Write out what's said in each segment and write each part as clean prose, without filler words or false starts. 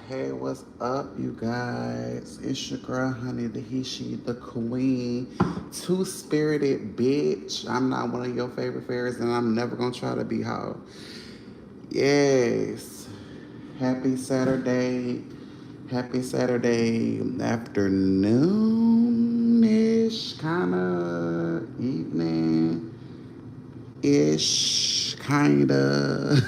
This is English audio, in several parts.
Hey, what's up, you guys? It's your girl, Honey, the he, she, the queen, two-spirited bitch. I'm not one of your favorite fairies, and I'm never gonna try to be how. Yes. Happy Saturday. Happy Saturday afternoon-ish, kind of evening-ish, kind of.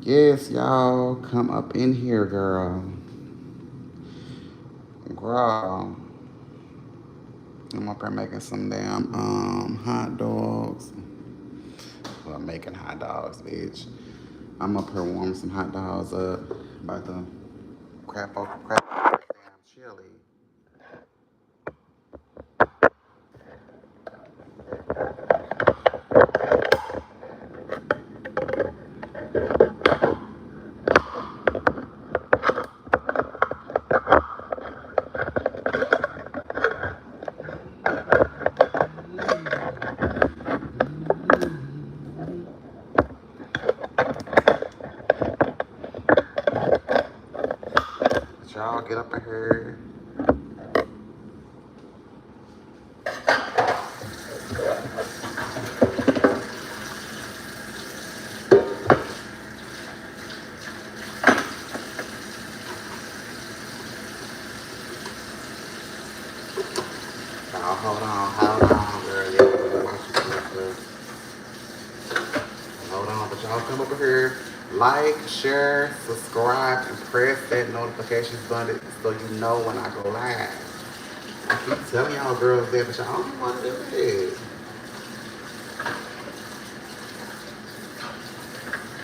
Yes, y'all, come up in here, girl. Girl, I'm up here making some damn hot dogs. Well, making hot dogs, bitch. I'm up here warming some hot dogs up. About to crap over damn chili. But y'all get up in here. Y'all hold on, girl. Yeah, watch hold on, but y'all come over here, like, share, subscribe, and press that notifications button so you know when I go live. I keep telling y'all girls that, but y'all don't want to do it.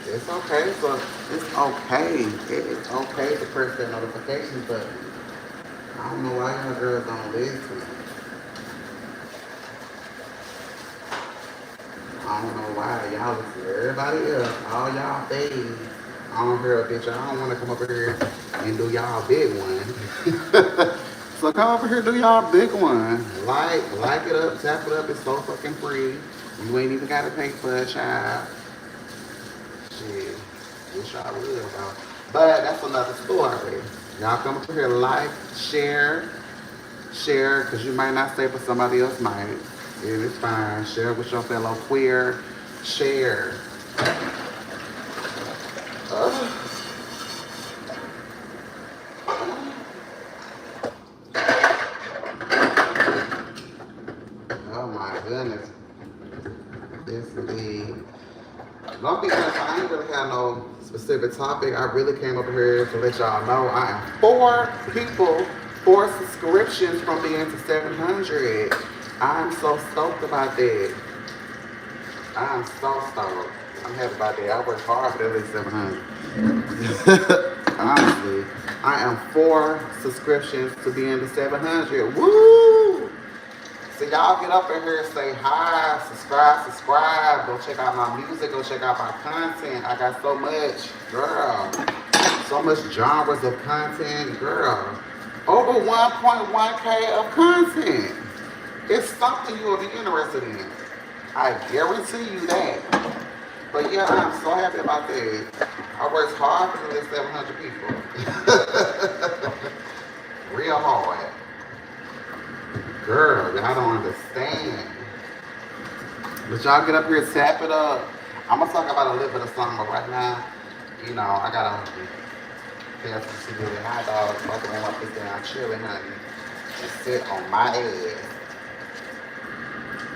It's okay, so it's okay. It is okay to press that notifications button. I don't know why y'all girls don't listen. I don't know why y'all listen to everybody else, all y'all things. I don't hear a bitch. I don't want to come over here and do y'all big one. So come over here, do y'all big one. Like it up, tap it up. It's so fucking free. You ain't even gotta pay for a child. Shit, wish I would though. But that's another story. Y'all come over here, like, share, because you might not say, but somebody else might. It is fine. Share with your fellow queer. Share. Uh, oh my goodness. Yes, indeed. Don't be honest, I ain't really have no specific topic. I really came over here to let y'all know I am 4 people, 4 subscriptions from being to 700. I'm so stoked about that. I'm so stoked. I'm happy about that. I worked hard for that 700. Honestly, I am 4 subscriptions to being to 700. Woo! So y'all get up in here and say hi, subscribe. Go check out my music. Go check out my content. I got so much, girl. So much genres of content, girl. Over 1.1K of content. It's something you will be interested in. I guarantee you that. But yeah, I'm so happy about that. I worked hard for this 700 people. Real hard. Girl, y'all don't understand. But y'all get up here, tap it up. I'm gonna talk about a little bit of something, but right now, I gotta have some cereal and hot dogs. Both of them up this down chilling, honey. And sit on my ass.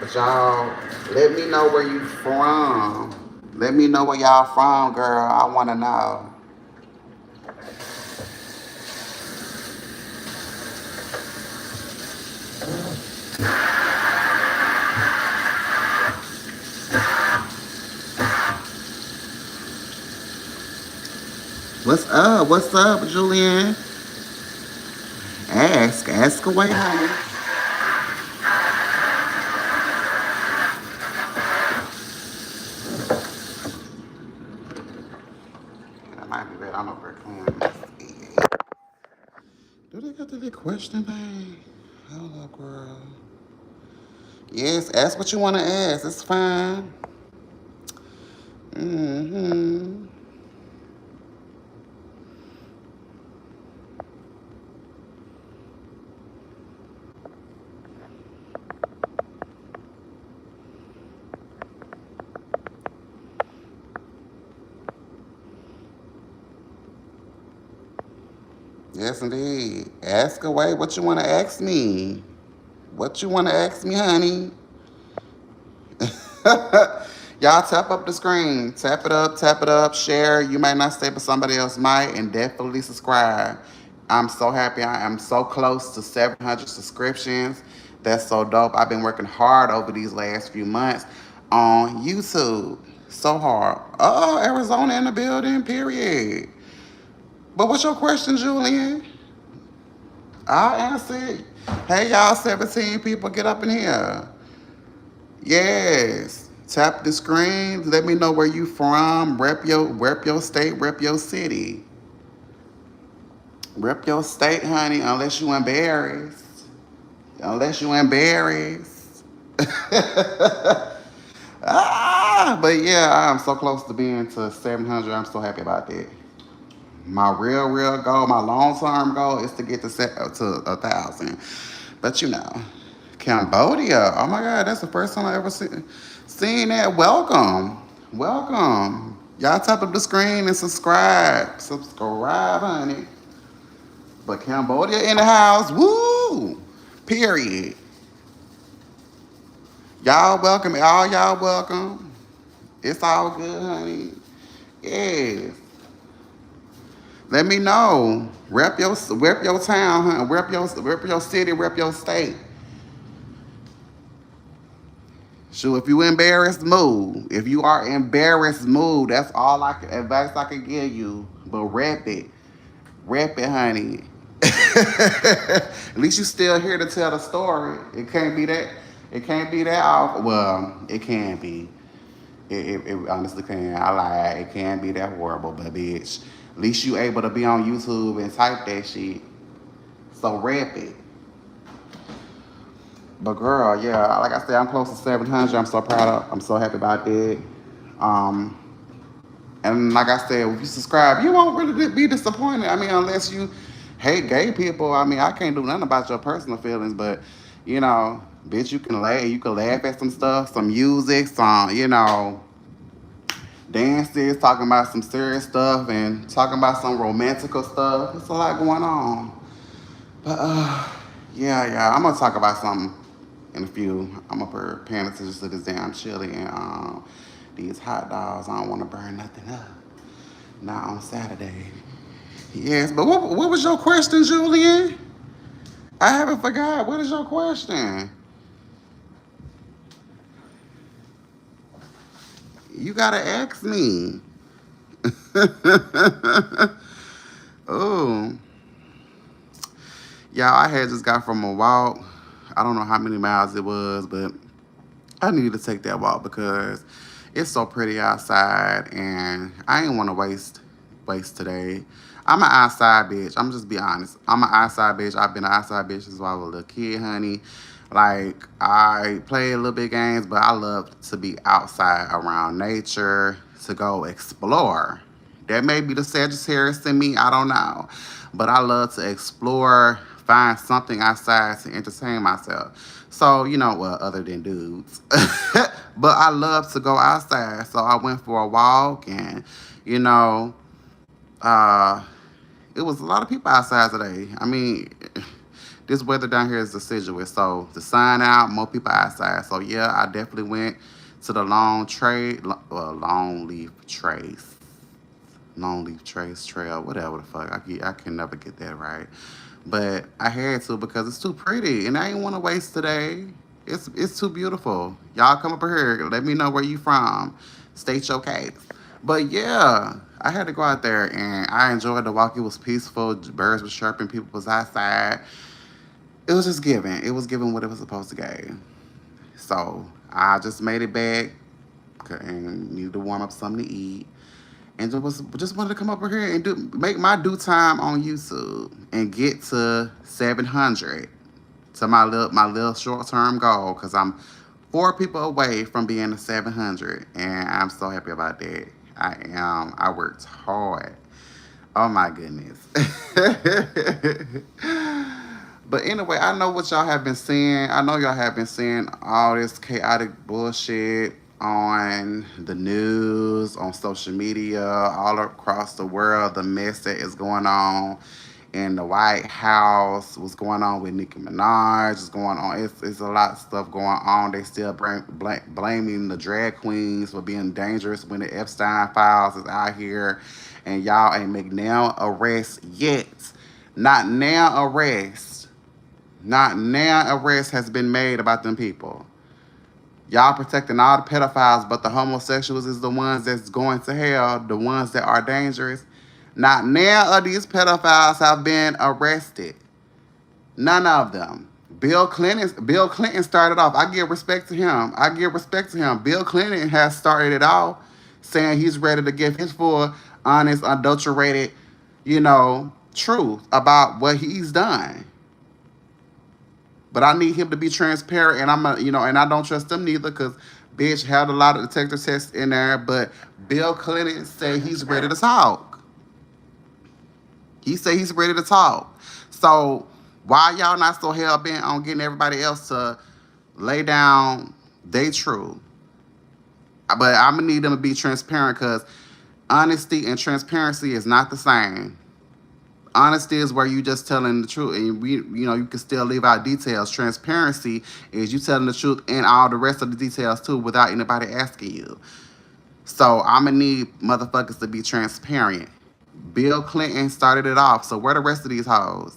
But y'all, let me know where you from. Let me know where y'all from, girl. I wanna know. What's up? What's up, Julian? Ask away, honey. That might be bad. I'm over cleaning. Do they got the question thing? Hello, girl. Yes, ask what you want to ask. It's fine. Mm-hmm. Yes, indeed. Ask away what you want to ask me. What you want to ask me, honey? Y'all tap up the screen. Tap it up, share. You might not stay, but somebody else might. And definitely subscribe. I'm so happy. I am so close to 700 subscriptions. That's so dope. I've been working hard over these last few months on YouTube. So hard. Oh, Arizona in the building, period. But what's your question, Julian? I'll answer it. Hey, y'all, 17 people, get up in here. Yes. Tap the screen. Let me know where you from. Rep your state, rep your city. Rep your state, honey, unless you embarrassed. Unless you embarrassed. But yeah, I'm so close to being to 700. I'm so happy about that. My real goal, my long term goal is to get to 1,000. But you know, Cambodia. Oh my God, that's the first time I ever seen that. Welcome. Y'all tap up the screen and subscribe, honey. But Cambodia in the house, woo! Period. Y'all welcome, all y'all welcome. It's all good, honey. Yes. Let me know. Rep your town, huh? Rep your city, rep your state. So if you embarrassed, move. If you are embarrassed, move. That's all advice I can give you. But rep it. Rep it, honey. At least you still here to tell the story. It can't be that. It can't be that off. Well, it can be. It honestly can. I lie. It can be that horrible, but bitch. At least you able to be on YouTube and type that shit. So rep it. But girl, yeah, like I said, I'm close to 700. I'm so proud of. I'm so happy about that. Um, and like I said, if you subscribe, you won't really be disappointed. I mean, unless you hate gay people. I mean, I can't do nothing about your personal feelings, but you know, bitch, you can laugh. You can laugh at some stuff, some music, some dances, talking about some serious stuff, and talking about some romantical stuff. It's a lot going on. But yeah, I'm gonna talk about something in a few. I'm up here paying attention to this damn chili and these hot dogs. I don't want to burn nothing up. Not on Saturday. Yes, but what was your question, Julian? I haven't forgot. What is your question? You gotta ask me. Oh, y'all, I had just got from a walk. I don't know how many miles it was, but I needed to take that walk because it's so pretty outside, and I didn't want to waste today. I'm an outside bitch. I'm just be honest. I'm an outside bitch. I've been an outside bitch since I was a little kid, honey. Like I play a little bit games, but I love to be outside around nature to go explore. That may be the Sagittarius in me. I don't know, but I love to explore, find something outside to entertain myself. So, well, other than dudes. But I love to go outside. So I went for a walk and, you know, uh, it was a lot of people outside today. I mean, this weather down here is deciduous. So the sun out, more people outside. So yeah, I definitely went to the long leaf trace trail, whatever the fuck. I can never get that right. But I had to because it's too pretty and I didn't want to waste today. It's too beautiful. Y'all come up here. Let me know where you from. State your case. But yeah, I had to go out there and I enjoyed the walk. It was peaceful. Birds were chirping. People was outside. It was just giving. It was giving what it was supposed to give. So I just made it back and needed to warm up something to eat. And just wanted to come over here and make my due time on YouTube and get to 700 to my little short term goal because I'm 4 people away from being a 700 and I'm so happy about that. I am. I worked hard. Oh my goodness. But anyway, I know what y'all have been seeing. I know y'all have been seeing all this chaotic bullshit on the news, on social media, all across the world, the mess that is going on in the White House, what's going on with Nicki Minaj, is going on. It's a lot of stuff going on. They still blaming the drag queens for being dangerous when the Epstein files is out here, and y'all ain't make now arrest yet. Not now arrest. Not now arrest has been made about them people. Y'all protecting all the pedophiles, but the homosexuals is the ones that's going to hell, the ones that are dangerous. Not now of these pedophiles have been arrested. None of them. Bill Clinton started off. I give respect to him. I give respect to him. Bill Clinton has started it off, saying he's ready to give his full, honest, unadulterated, truth about what he's done. But I need him to be transparent, and and I don't trust them neither, because bitch had a lot of detector tests in there. But Bill Clinton said he's ready to talk. He said he's ready to talk. So why y'all not so hell bent on getting everybody else to lay down they truth? But I'm gonna need them to be transparent, because honesty and transparency is not the same. Honesty is where you just telling the truth, and you can still leave out details. Transparency is you telling the truth and all the rest of the details too, without anybody asking you. So I'm gonna need motherfuckers to be transparent. Bill Clinton started it off. So where the rest of these hoes?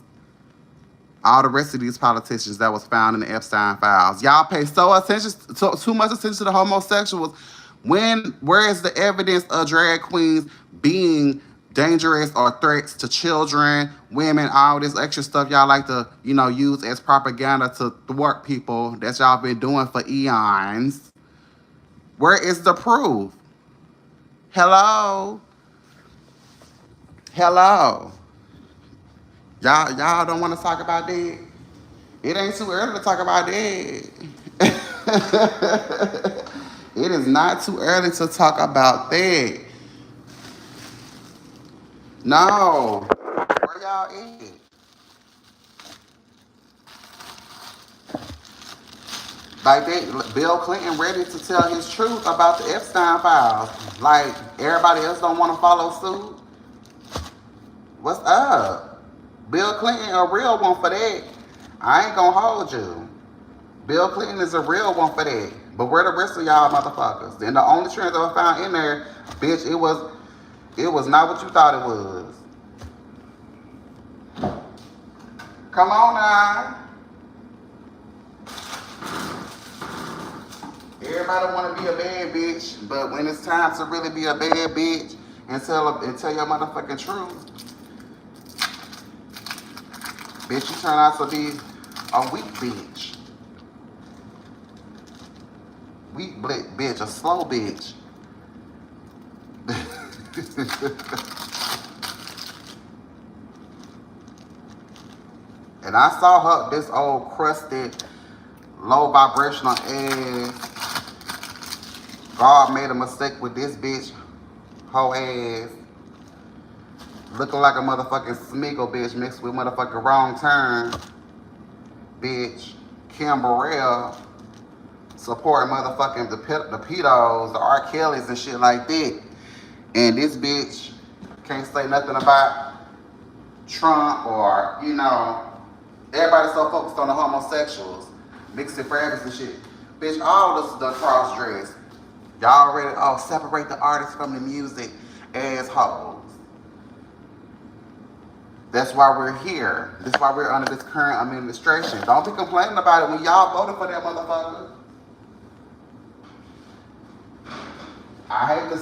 All the rest of these politicians that was found in the Epstein files. Y'all pay too much attention to the homosexuals. Where is the evidence of drag queens being dangerous or threats to children, women, all this extra stuff y'all like to, use as propaganda to thwart people that y'all been doing for eons? Where is the proof? Hello? Y'all don't want to talk about that? It ain't too early to talk about that. It is not too early to talk about that. No. Where y'all at? Like Bill Clinton ready to tell his truth about the Epstein files. Like everybody else don't want to follow suit. What's up? Bill Clinton a real one for that. I ain't gonna hold you. Bill Clinton is a real one for that. But where the rest of y'all motherfuckers? And the only trends that I found in there, bitch, it was not what you thought it was. Come on now. Everybody want to be a bad bitch, but when it's time to really be a bad bitch and tell your motherfucking truth, bitch, you turn out to be a weak bitch. Weak bitch, a slow bitch. And I saw her, this old crusted, low vibrational ass. God made a mistake with this bitch, whole ass. Looking like a motherfucking Smeagol bitch mixed with motherfucking Wrong Turn. Bitch. Kim Burrell supporting motherfucking the pedos, the R. Kellys and shit like that. And this bitch can't say nothing about Trump or, everybody's so focused on the homosexuals, mixing fragments and shit. Bitch, all this is done cross-dressed. Y'all already, separate the artists from the music, assholes. That's why we're here. That's why we're under this current administration. Don't be complaining about it when y'all voted for that motherfucker. I hate to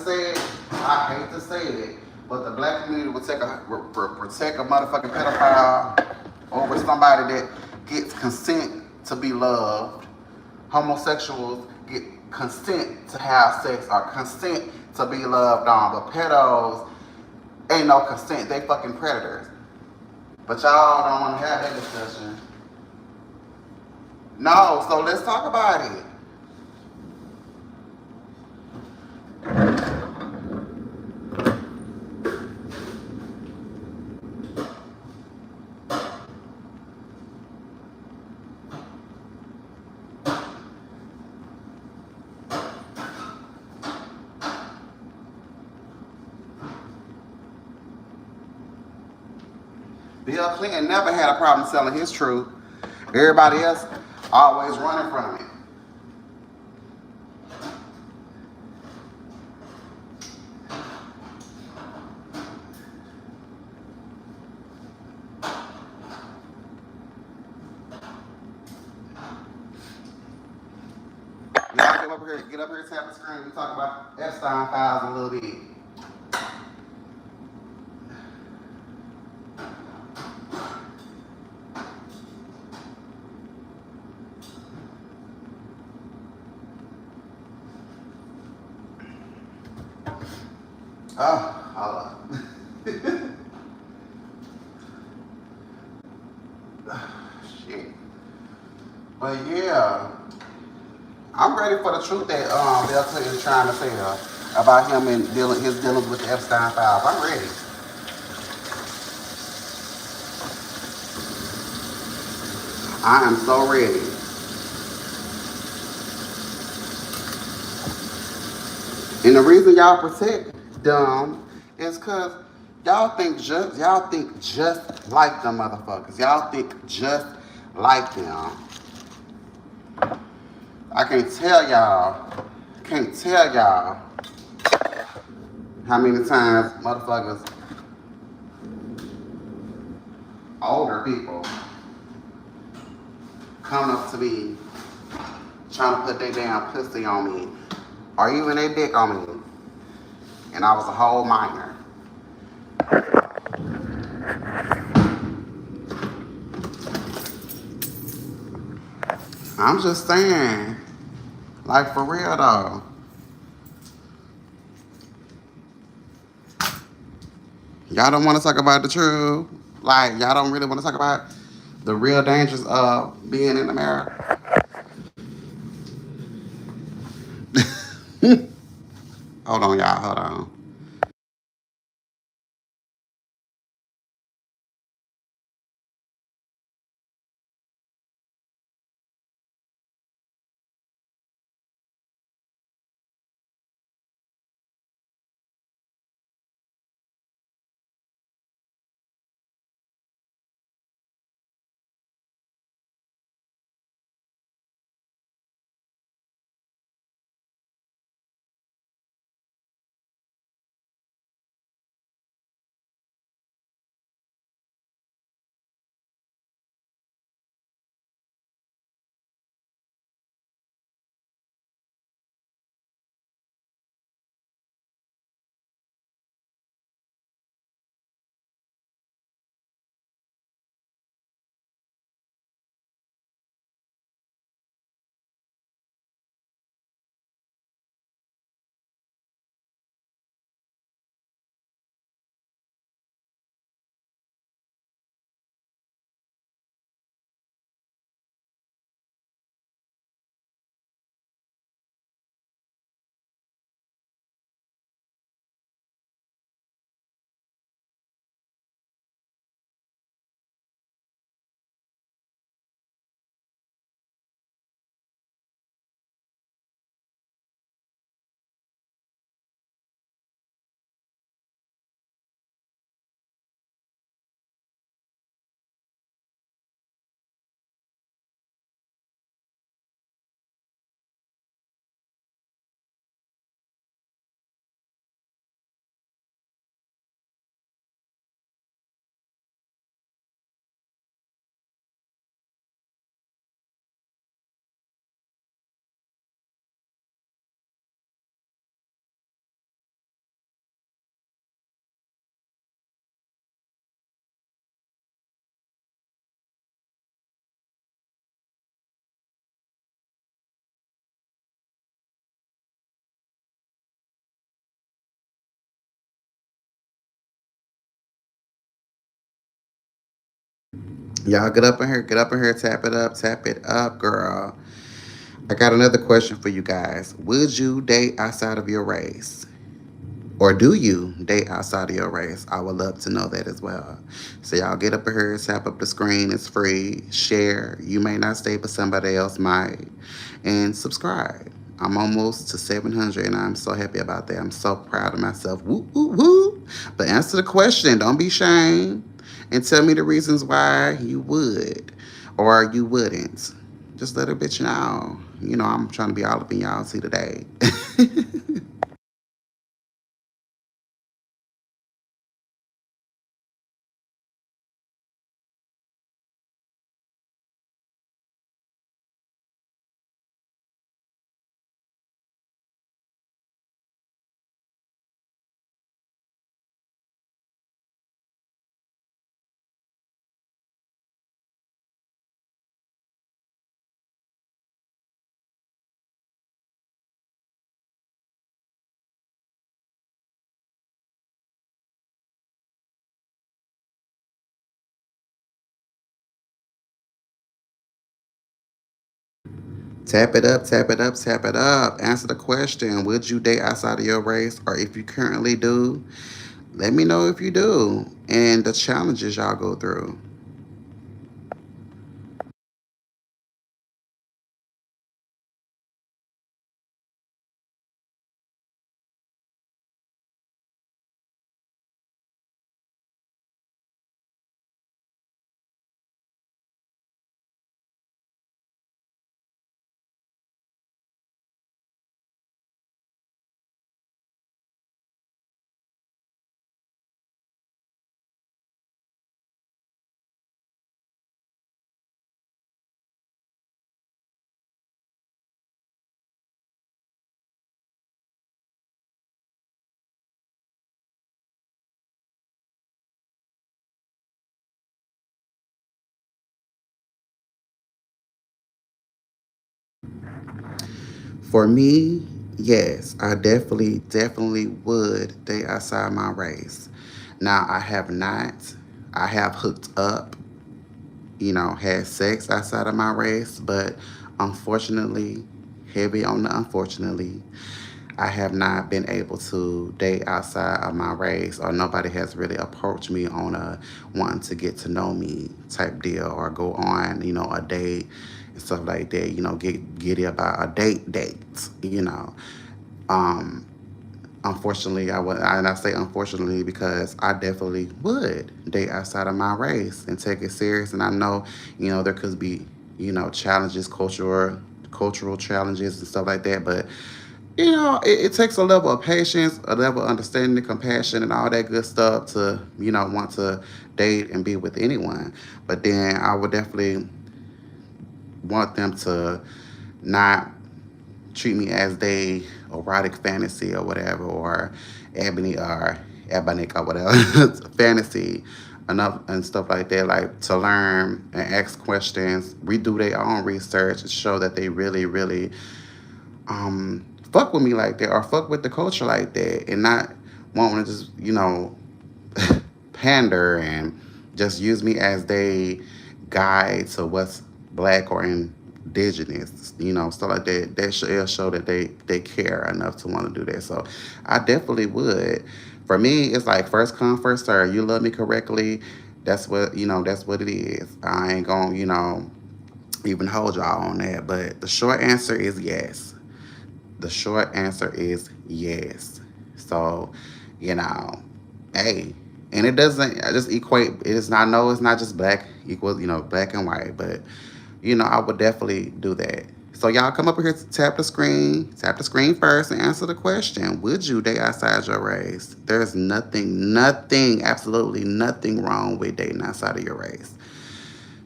say it, but the black community would protect a motherfucking pedophile over somebody that gets consent to be loved. Homosexuals get consent to have sex or consent to be loved on, but pedos ain't no consent. They fucking predators. But y'all don't want to have that discussion. No, so let's talk about it. Bill Clinton never had a problem selling his truth. Everybody else always running from it. Y'all get up here, tap the screen. We talk about Epstein files a little bit. Oh, hold up. Shit. But yeah, I'm ready for the truth that Bill Clinton is trying to say about him and his dealings with the Epstein files. I'm ready. I am so ready. And the reason y'all protect them is cause y'all think just like them motherfuckers. Y'all think just like them. I can't tell y'all how many times motherfuckers, older people, come up to me trying to put their damn pussy on me or even their dick on me. And I was a whole minor. I'm just saying, like for real though. Y'all don't want to talk about the truth. Like y'all don't really want to talk about the real dangers of being in America. Hold on, y'all. Hold on. Y'all get up in here, tap it up, girl. I got another question for you guys. Would you date outside of your race? Or do you date outside of your race? I would love to know that as well. So y'all get up in here, tap up the screen. It's free. Share. You may not stay, but somebody else might. And subscribe. I'm almost to 700, and I'm so happy about that. I'm so proud of myself. Woo, woo, woo. But answer the question. Don't be ashamed. and tell me the reasons why you would or you wouldn't. Just let a bitch know. You know, I'm trying to be all up in y'all see today. Tap it up, tap it up, tap it up. Answer the question. Would you date outside of your race? Or if you currently do, let me know if you do and the challenges y'all go through. For me, yes, I definitely would date outside my race. Now, I have not. I have hooked up, had sex outside of my race, but unfortunately, heavy on the unfortunately, I have not been able to date outside of my race, or nobody has really approached me on a wanting to get to know me type deal, or go on, a date and stuff like that. Get giddy about a date. Um, Unfortunately, I would, and I say unfortunately because I definitely would date outside of my race and take it serious. And I know, there could be, challenges, cultural challenges and stuff like that, but it takes a level of patience, a level of understanding, compassion, and all that good stuff to, want to date and be with anyone. But then I would definitely want them to not treat me as they erotic fantasy or whatever, or ebony or whatever fantasy enough and stuff like that, like to learn and ask questions, redo their own research and show that they really fuck with me like that, or fuck with the culture like that, and not want to just pander and just use me as they guide to what's black or indigenous, stuff like that. It'll show that they care enough to want to do that. So I definitely would. For me, it's like first come, first serve. You love me correctly, that's what it is. I ain't gonna, even hold y'all on that. But the short answer is yes. The short answer is yes. So, you know, hey, and it doesn't just equate. It is not, no, it's not just black equals, black and white, but I would definitely do that. So y'all come up here, tap the screen first, and answer the question: would you date outside your race? There's nothing, absolutely nothing wrong with dating outside of your race.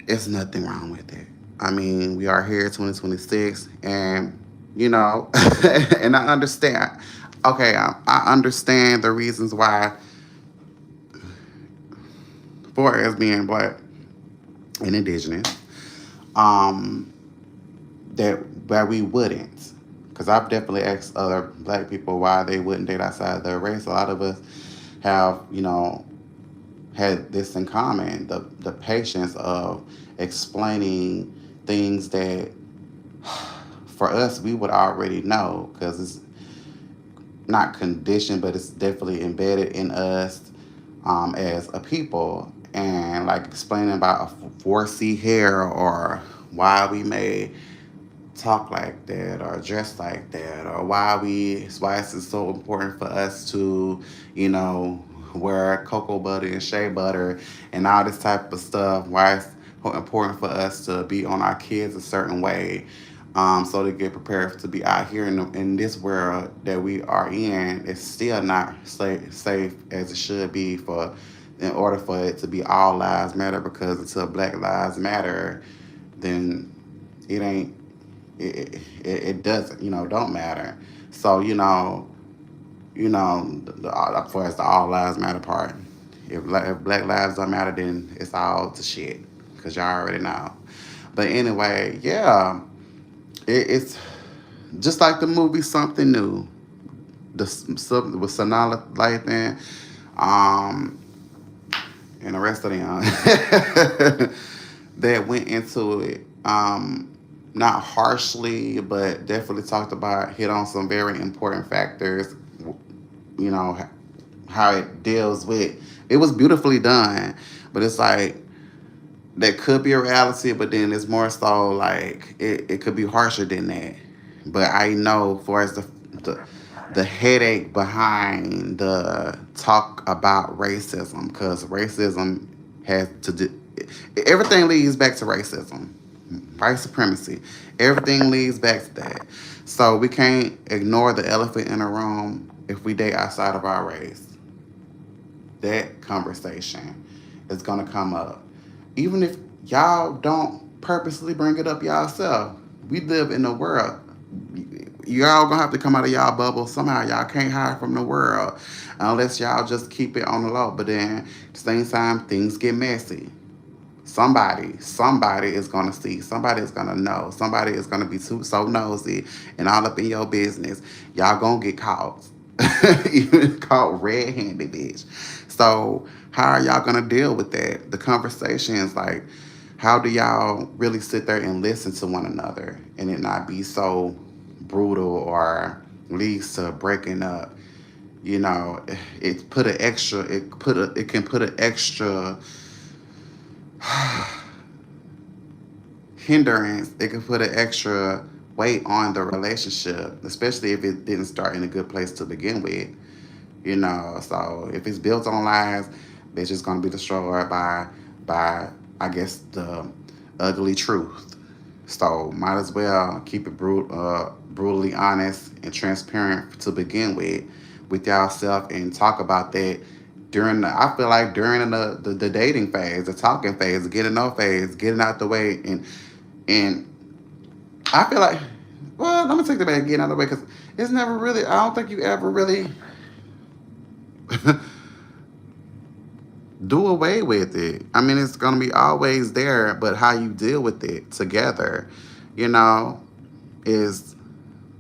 It's nothing wrong with it. I mean, we are here, 2026, and and I understand. Okay, I understand the reasons why for us being black and indigenous, um, that why we wouldn't. Because I've definitely asked other black people why they wouldn't date outside their race. A lot of us have, had this in common: the patience of explaining things that for us we would already know, because it's not conditioned, but it's definitely embedded in us as a people. And like explaining about a 4C hair, or why we may talk like that or dress like that, or why it's so important for us to, you know, where cocoa butter and shea butter and all this type of stuff, why it's important for us to be on our kids a certain way, so they get prepared to be out here in this world that we are in. It's still not safe as it should be for in order for it to be all lives matter, because until Black Lives Matter, then it ain't it doesn't, don't matter. So for as the all lives matter part, if Black lives don't matter, then it's all to shit, because y'all already know. But anyway, yeah, it's just like the movie Something New, something with Sanaa Lathan, um, and the rest of them that went into it. Not harshly, but definitely talked about, hit on some very important factors. You know how it deals with. It was beautifully done, but it's like that could be a reality, but then it's more so like it could be harsher than that. But I know for as the the headache behind the talk about racism, because racism has to do, everything leads back to racism, white supremacy. Everything leads back to that. So we can't ignore the elephant in the room if we date outside of our race. That conversation is gonna come up. Even if y'all don't purposely bring it up yourself. We live in a world. Y'all gonna have to come out of y'all bubble somehow. Y'all can't hide from the world unless y'all just keep it on the low. But then at the same time, things get messy. Somebody is gonna see. Somebody is gonna know. Somebody is gonna be so nosy and all up in your business. Y'all gonna get caught. Even caught red-handed, bitch. So how are y'all gonna deal with that? The conversation is like, how do y'all really sit there and listen to one another and it not be so brutal or leads to breaking up? It can put an extra hindrance. It can put an extra weight on the relationship, especially if it didn't start in a good place to begin with. So if it's built on lies, it's just gonna be destroyed by I guess the ugly truth. So might as well keep it brutally honest and transparent to begin with yourself, and talk about that I feel like during the dating phase, the talking phase, the getting to know phase, getting out the way, and I feel like, well, let me take the back, getting out of the way, because it's never really, I don't think you ever really do away with it. I mean, it's gonna be always there, but how you deal with it together, you know, is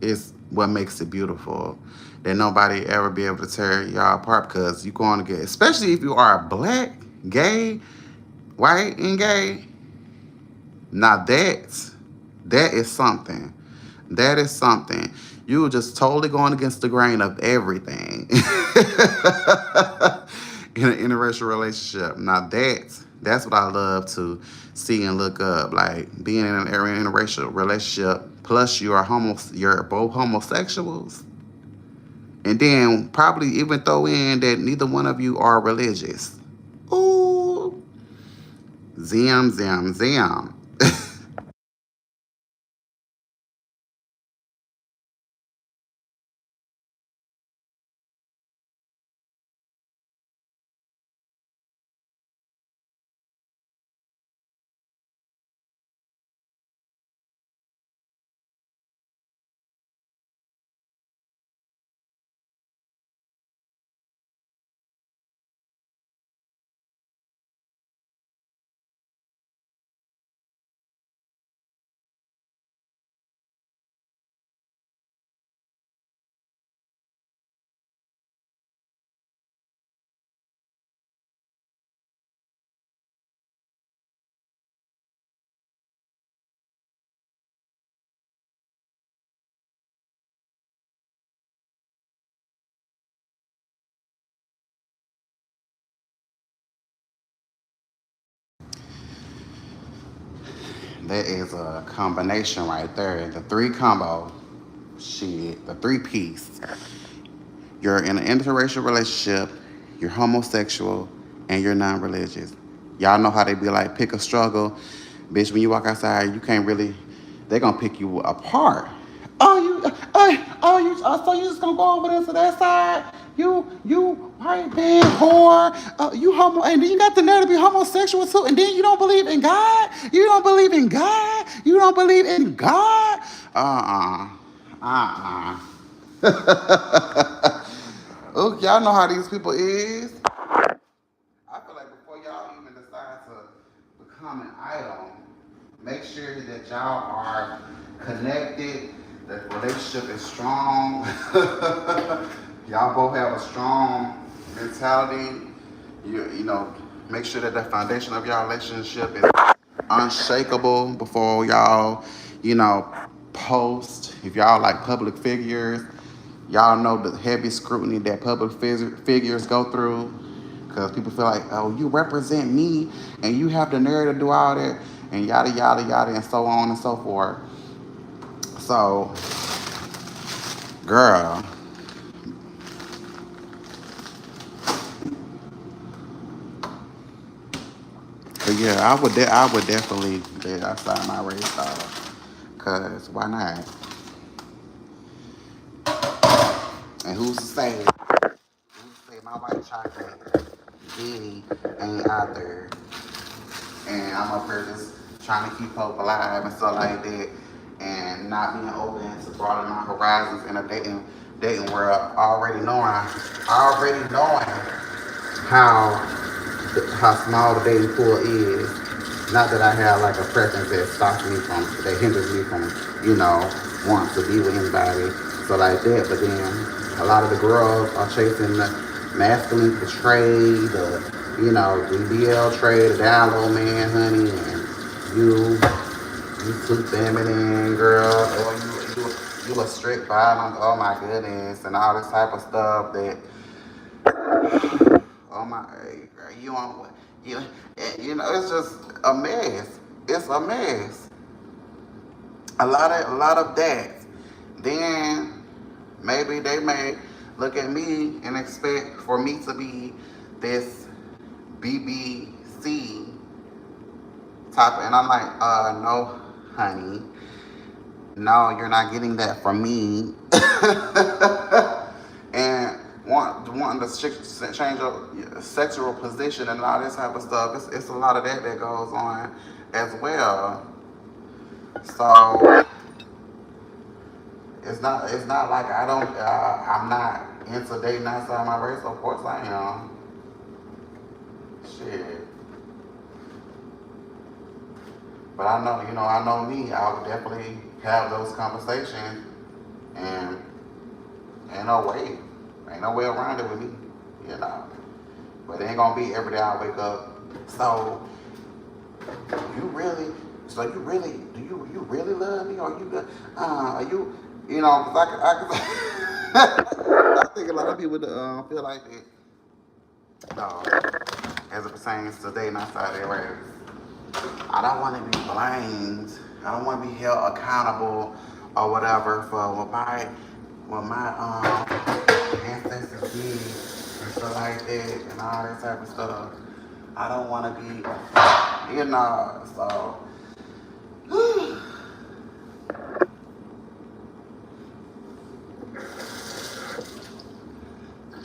is what makes it beautiful. That nobody ever be able to tear y'all apart, because you're going to get, especially if you are black, gay, white, and gay. Now that is something. That is something. You were just totally going against the grain of everything in an interracial relationship. Now that's what I love to see and look up. Like being in an interracial relationship, plus you're both homosexuals, and then probably even throw in that neither one of you are religious. Ooh, zam zam zam. That is a combination right there. The three combo, shit, the three piece. You're in an interracial relationship. you're homosexual, and you're non-religious. Y'all know how they be like, pick a struggle. Bitch, when you walk outside, you can't really, they gonna pick you apart. So you just gonna go over there to that side? You white man whore, you homo, and then you got the nerve to be homosexual too, and then you don't believe in God? You don't believe in God? You don't believe in God? Oh, y'all know how these people is. I feel like before y'all even decide to become an idol, make sure that y'all are connected, that the relationship is strong. Y'all both have a strong mentality. You know, make sure that the foundation of y'all relationship is unshakable before y'all, you know, post. If y'all like public figures, y'all know the heavy scrutiny that public figures go through. Because people feel like, oh, you represent me and you have the nerve to do all that and yada, yada, yada, and so on and so forth. So, girl, but yeah, I would definitely bet outside my race dog. Cause why not? And who's to say? Who's to say my white chocolate Diddy ain't out there? And I'm up here just trying to keep hope alive and stuff like that, and not being open to broaden my horizons in a dating world. Already knowing how small the dating pool is. Not that I have like a preference that hinders me from, you know, wanting to be with anybody, so like that. But then a lot of the girls are chasing the masculine portray, you know, the BL trade, the down low man, honey, and you, you too feminine, girl, or you a strict violence, oh my goodness, and all this type of stuff that, oh my, you on, you, you know, it's just a mess. It's a mess. A lot of that. Then maybe they may look at me and expect for me to be this BBC type, and I'm like, no, honey, no, you're not getting that from me. And wanting to change your sexual position and all this type of stuff. It's a lot of that goes on as well. So it's not like I'm not into dating outside my race. Of course I am. Shit. But I know me. I would definitely have those conversations, and ain't no way, ain't no way around it with me, you know. But it ain't gonna be every day I wake up. So you really, do you really love me, or you good? Are you, you know? Cause I think a lot of people feel like that. As it pertains to dating outside their race. I don't want to be blamed. I don't want to be held accountable or whatever for what my ancestors did and stuff like that and all that type of stuff. I don't want to be, you know. So,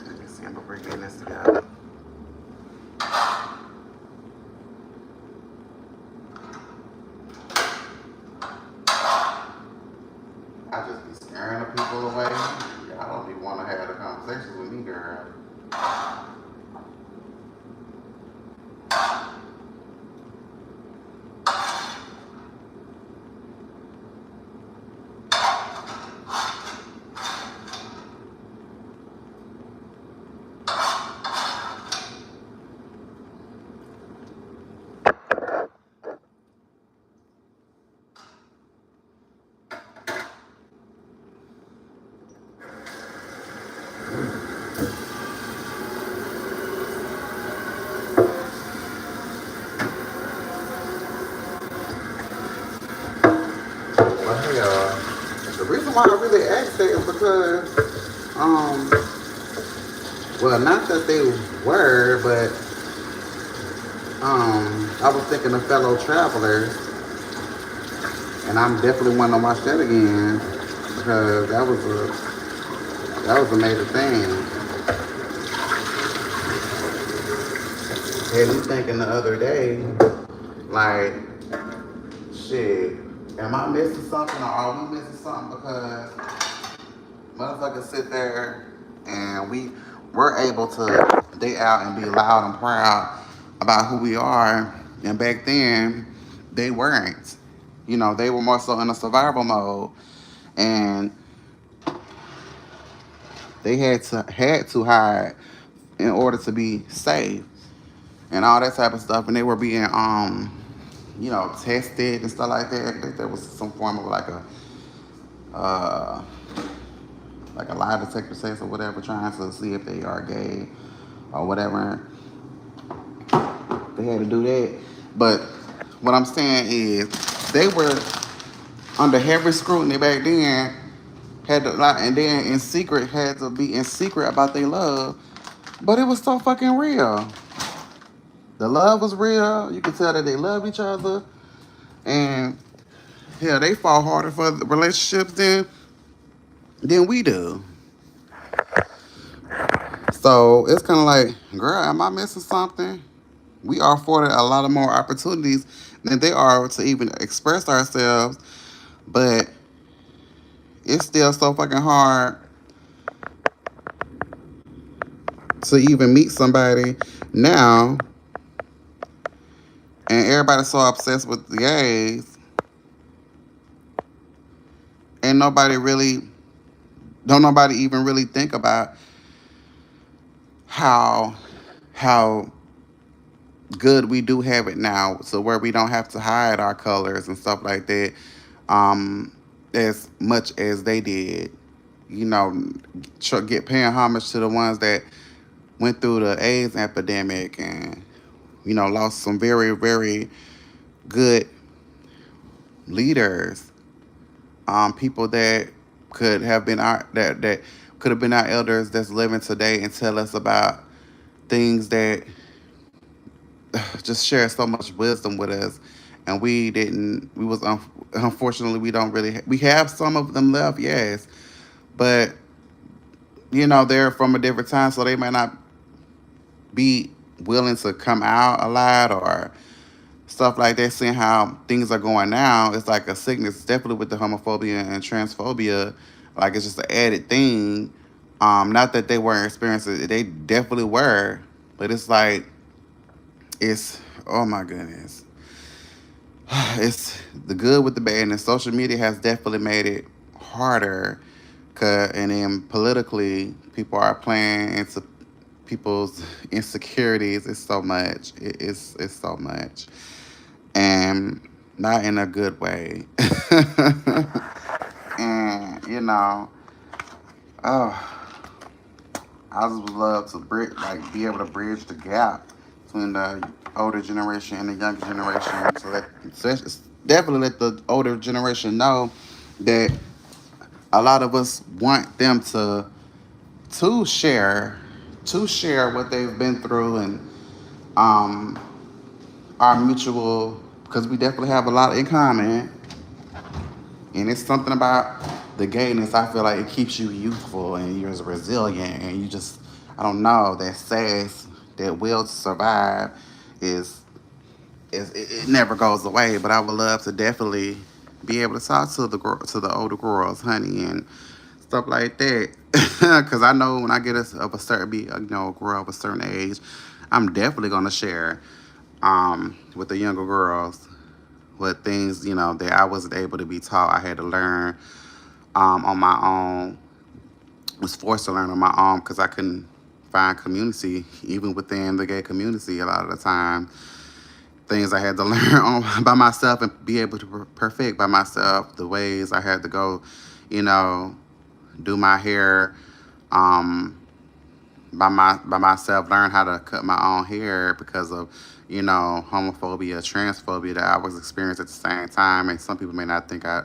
let me see. I'm bringing this together. I just be scaring the people away. I don't even want to have the conversations with me, girl. But hey, the reason why I really asked that is because, Well, not that they were, but I was thinking of Fellow Travelers, and I'm definitely want to watch that again because that was a major thing. Had me thinking the other day, like, shit, am I missing something or are we missing something? Because motherfuckers sit there and we're able to day out and be loud and proud about who we are. And back then, they weren't. You know, they were more so in a survival mode, and they had to hide in order to be safe and all that type of stuff. And they were being tested and stuff like that. I think there was some form of uh like a lie detector test or whatever, trying to see if they are gay or whatever. They had to do that. But what I'm saying is they were under heavy scrutiny back then, had to like, and then in secret had to be in secret about their love. But it was so fucking real. The love was real. You could tell that they loved each other. And hell, they fought harder for the relationships than we do. So it's kind of like, girl, am I missing something? We are afforded a lot of more opportunities than they are to even express ourselves, but it's still so fucking hard to even meet somebody now, and everybody's so obsessed with the gays, and don't nobody even really think about how how good we do have it now, so where we don't have to hide our colors and stuff like that, um, as much as they did. You know, get paying homage to the ones that went through the AIDS epidemic and lost some very very good leaders, people that could have been our that could have been our elders that's living today and tell us about things that just share so much wisdom with us, and we didn't. Unfortunately, we don't really. We have some of them left, yes, but they're from a different time, so they might not be willing to come out a lot or stuff like that. Seeing how things are going now, it's like a sickness, definitely with the homophobia and transphobia. Like it's just an added thing. Not that they weren't experiencing it; they definitely were, but it's like it's oh my goodness. It's the good with the bad, and social media has definitely made it harder. And then politically, people are playing into people's insecurities. It's so much. It's so much, and not in a good way. And oh, I just would love to be able to bridge the gap between the older generation and the younger generation. Definitely let the older generation know that a lot of us want them to share what they've been through, and um our mutual, because we definitely have a lot in common, and it's something about the gayness. I feel like it keeps you youthful and you're resilient, and you just, I don't know, that sass, that will to survive is it never goes away. But I would love to definitely be able to talk to the older girls, honey, and stuff like that. Because I know when I get of a certain grow of a certain age, I'm definitely gonna share with the younger girls what things that I wasn't able to be taught. I had to learn on my own. Was forced to learn on my own because I couldn't find community even within the gay community a lot of the time. Things I had to learn on by myself and be able to perfect by myself. The ways I had to go, you know, do my hair by myself. Learn how to cut my own hair because of homophobia, transphobia that I was experiencing at the same time. And some people may not think I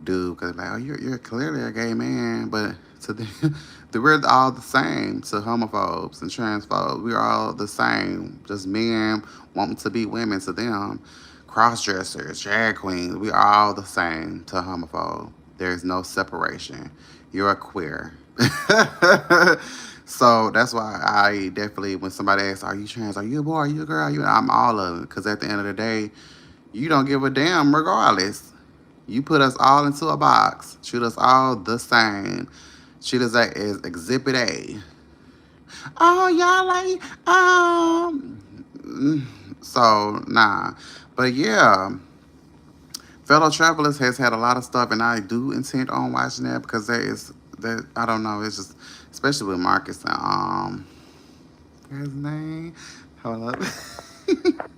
do because like, oh, you're clearly a gay man, but to them. We're all the same to homophobes and transphobes. We're all the same. Just men wanting to be women to them. Cross dressers, drag queens, we are all the same to homophobe. There's no separation. You're a queer. So that's why I definitely, when somebody asks, "Are you trans? Are you a boy? Are you a girl? I'm all of it." Because at the end of the day, you don't give a damn regardless. You put us all into a box. Treat us all the same. Treat us as Exhibit A. Oh, y'all So, nah. But yeah, Fellow Travelers has had a lot of stuff, and I do intend on watching that because that I don't know. It's just, especially with Marcus and, what's his name? Hold up.